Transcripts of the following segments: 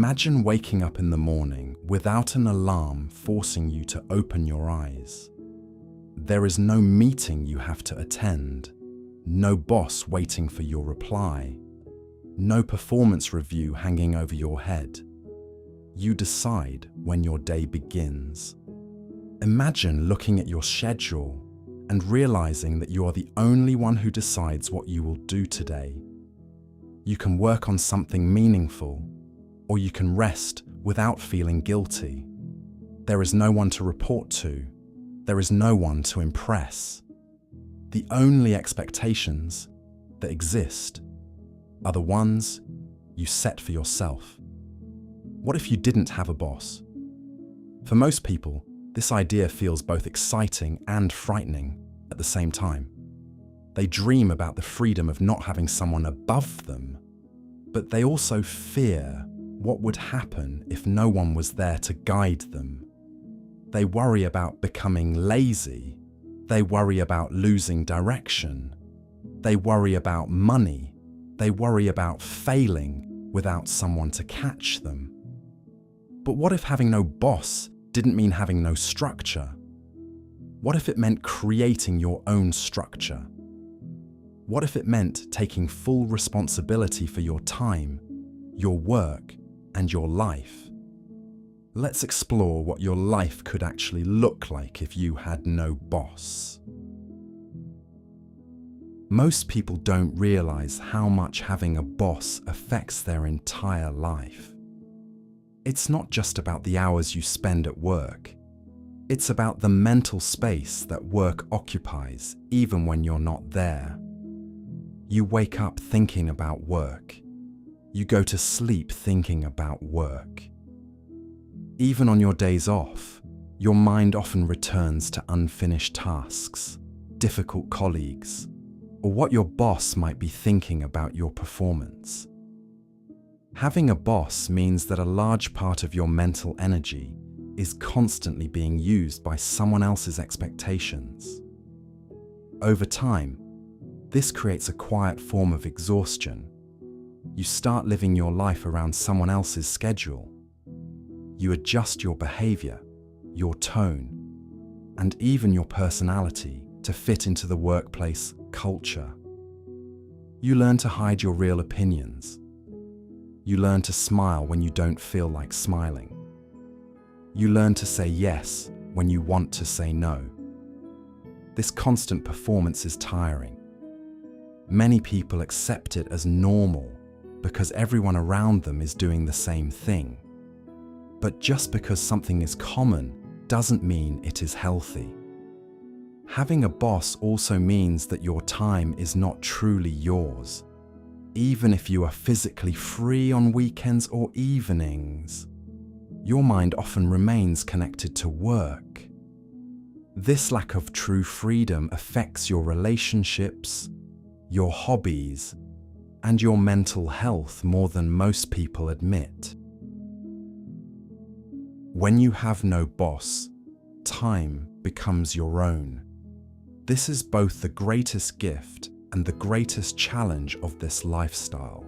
Imagine waking up in the morning without an alarm forcing you to open your eyes. There is no meeting you have to attend, no boss waiting for your reply, no performance review hanging over your head. You decide when your day begins. Imagine looking at your schedule and realizing that you are the only one who decides what you will do today. You can work on something meaningful, or you can rest without feeling guilty. There is no one to report to. There is no one to impress. The only expectations that exist are the ones you set for yourself. What if you didn't have a boss? For most people, this idea feels both exciting and frightening at the same time. They dream about the freedom of not having someone above them, but they also fear what would happen if no one was there to guide them. They worry about becoming lazy. They worry about losing direction. They worry about money. They worry about failing without someone to catch them. But what if having no boss didn't mean having no structure? What if it meant creating your own structure? What if it meant taking full responsibility for your time, your work, and your life? Let's explore what your life could actually look like if you had no boss. Most people don't realize how much having a boss affects their entire life. It's not just about the hours you spend at work. It's about the mental space that work occupies even when you're not there. You wake up thinking about work. You go to sleep thinking about work. Even on your days off, your mind often returns to unfinished tasks, difficult colleagues, or what your boss might be thinking about your performance. Having a boss means that a large part of your mental energy is constantly being used by someone else's expectations. Over time, this creates a quiet form of exhaustion. You start living your life around someone else's schedule. You adjust your behavior, your tone, and even your personality to fit into the workplace culture. You learn to hide your real opinions. You learn to smile when you don't feel like smiling. You learn to say yes when you want to say no. This constant performance is tiring. Many people accept it as normal because everyone around them is doing the same thing. But just because something is common doesn't mean it is healthy. Having a boss also means that your time is not truly yours. Even if you are physically free on weekends or evenings, your mind often remains connected to work. This lack of true freedom affects your relationships, your hobbies, and your mental health more than most people admit. When you have no boss, time becomes your own. This is both the greatest gift and the greatest challenge of this lifestyle.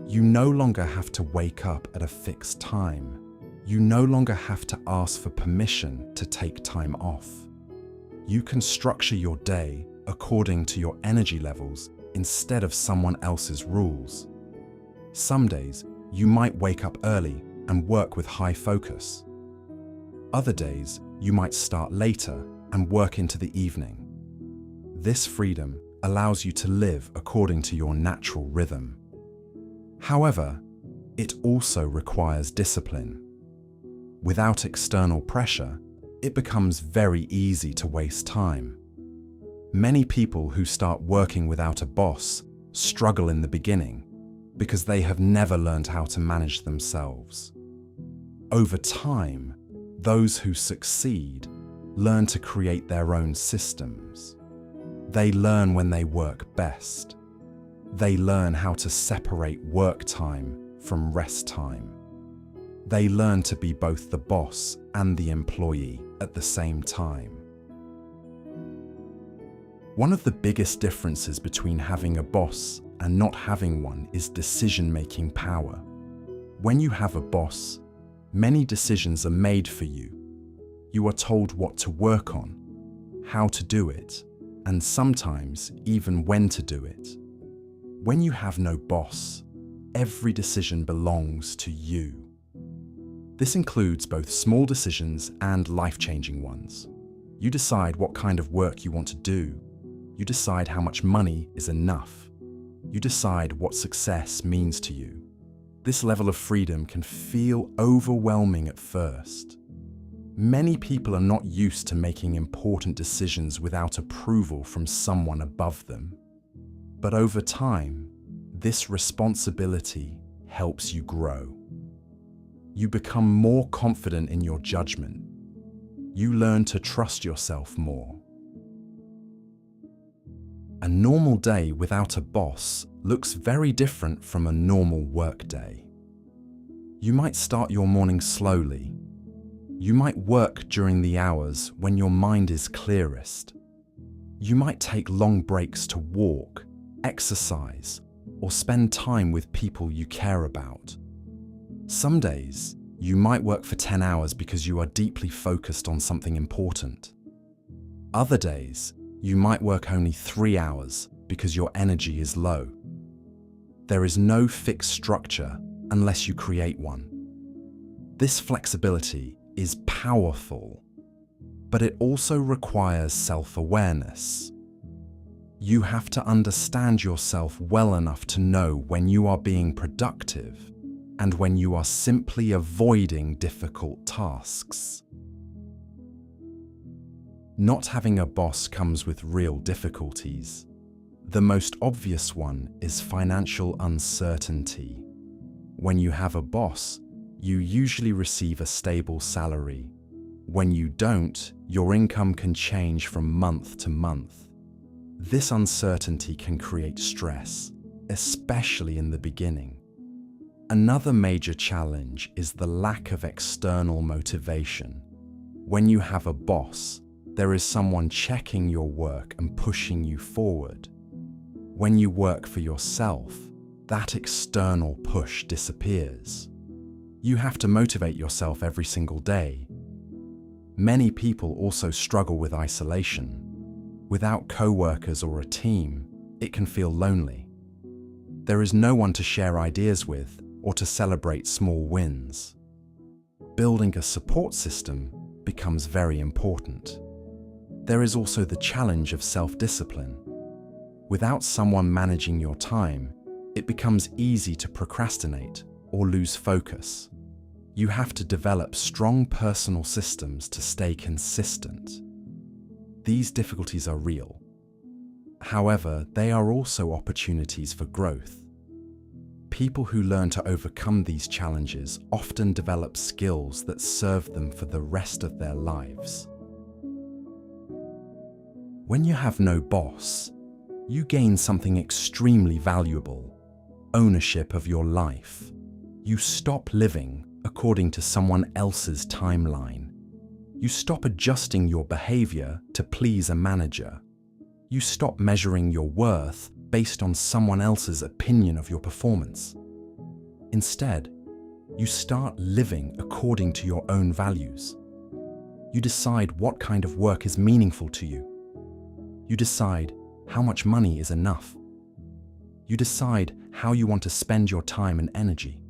You no longer have to wake up at a fixed time. You no longer have to ask for permission to take time off. You can structure your day according to your energy levels instead of someone else's rules. Some days, you might wake up early and work with high focus. Other days, you might start later and work into the evening. This freedom allows you to live according to your natural rhythm. However, it also requires discipline. Without external pressure, it becomes very easy to waste time. Many people who start working without a boss struggle in the beginning because they have never learned how to manage themselves. Over time, those who succeed learn to create their own systems. They learn when they work best. They learn how to separate work time from rest time. They learn to be both the boss and the employee at the same time. One of the biggest differences between having a boss and not having one is decision-making power. When you have a boss, many decisions are made for you. You are told what to work on, how to do it, and sometimes even when to do it. When you have no boss, every decision belongs to you. This includes both small decisions and life-changing ones. You decide what kind of work you want to do. You decide how much money is enough. You decide what success means to you. This level of freedom can feel overwhelming at first. Many people are not used to making important decisions without approval from someone above them. But over time, this responsibility helps you grow. You become more confident in your judgment. You learn to trust yourself more. A normal day without a boss looks very different from a normal work day. You might start your morning slowly. You might work during the hours when your mind is clearest. You might take long breaks to walk, exercise, or spend time with people you care about. Some days, you might work for 10 hours because you are deeply focused on something important. Other days, you might work only 3 hours because your energy is low. There is no fixed structure unless you create one. This flexibility is powerful, but it also requires self-awareness. You have to understand yourself well enough to know when you are being productive and when you are simply avoiding difficult tasks. Not having a boss comes with real difficulties. The most obvious one is financial uncertainty. When you have a boss, you usually receive a stable salary. When you don't, your income can change from month to month. This uncertainty can create stress, especially in the beginning. Another major challenge is the lack of external motivation. When you have a boss, there is someone checking your work and pushing you forward. When you work for yourself, that external push disappears. You have to motivate yourself every single day. Many people also struggle with isolation. Without co-workers or a team, it can feel lonely. There is no one to share ideas with or to celebrate small wins. Building a support system becomes very important. There is also the challenge of self-discipline. Without someone managing your time, it becomes easy to procrastinate or lose focus. You have to develop strong personal systems to stay consistent. These difficulties are real. However, they are also opportunities for growth. People who learn to overcome these challenges often develop skills that serve them for the rest of their lives. When you have no boss, you gain something extremely valuable: ownership of your life. You stop living according to someone else's timeline. You stop adjusting your behavior to please a manager. You stop measuring your worth based on someone else's opinion of your performance. Instead, you start living according to your own values. You decide what kind of work is meaningful to you. You decide how much money is enough. You decide how you want to spend your time and energy.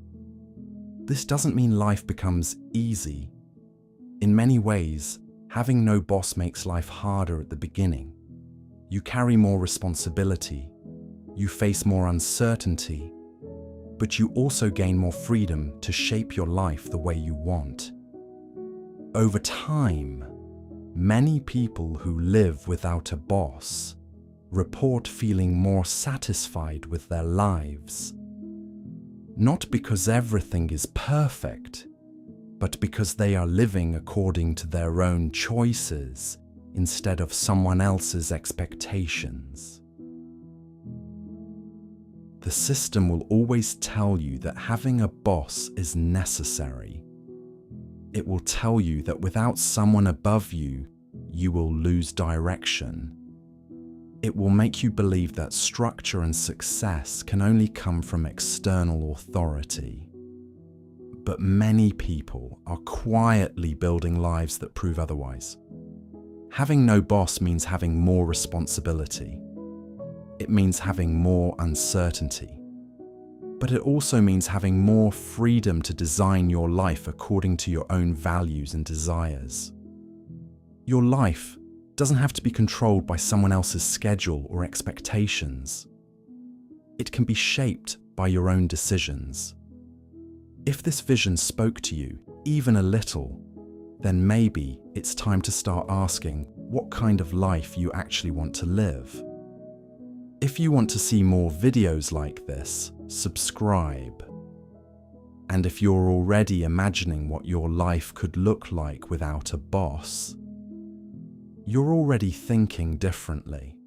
This doesn't mean life becomes easy. In many ways, having no boss makes life harder at the beginning. You carry more responsibility. You face more uncertainty. But you also gain more freedom to shape your life the way you want. Over time, many people who live without a boss report feeling more satisfied with their lives. Not because everything is perfect, but because they are living according to their own choices instead of someone else's expectations. The system will always tell you that having a boss is necessary. It will tell you that without someone above you, you will lose direction. It will make you believe that structure and success can only come from external authority. but many people are quietly building lives that prove otherwise. Having no boss means having more responsibility. It means having more uncertainty. But it also means having more freedom to design your life according to your own values and desires. Your life doesn't have to be controlled by someone else's schedule or expectations. It can be shaped by your own decisions. If this vision spoke to you, even a little, then maybe it's time to start asking what kind of life you actually want to live. If you want to see more videos like this, subscribe. And if you're already imagining what your life could look like without a boss, you're already thinking differently.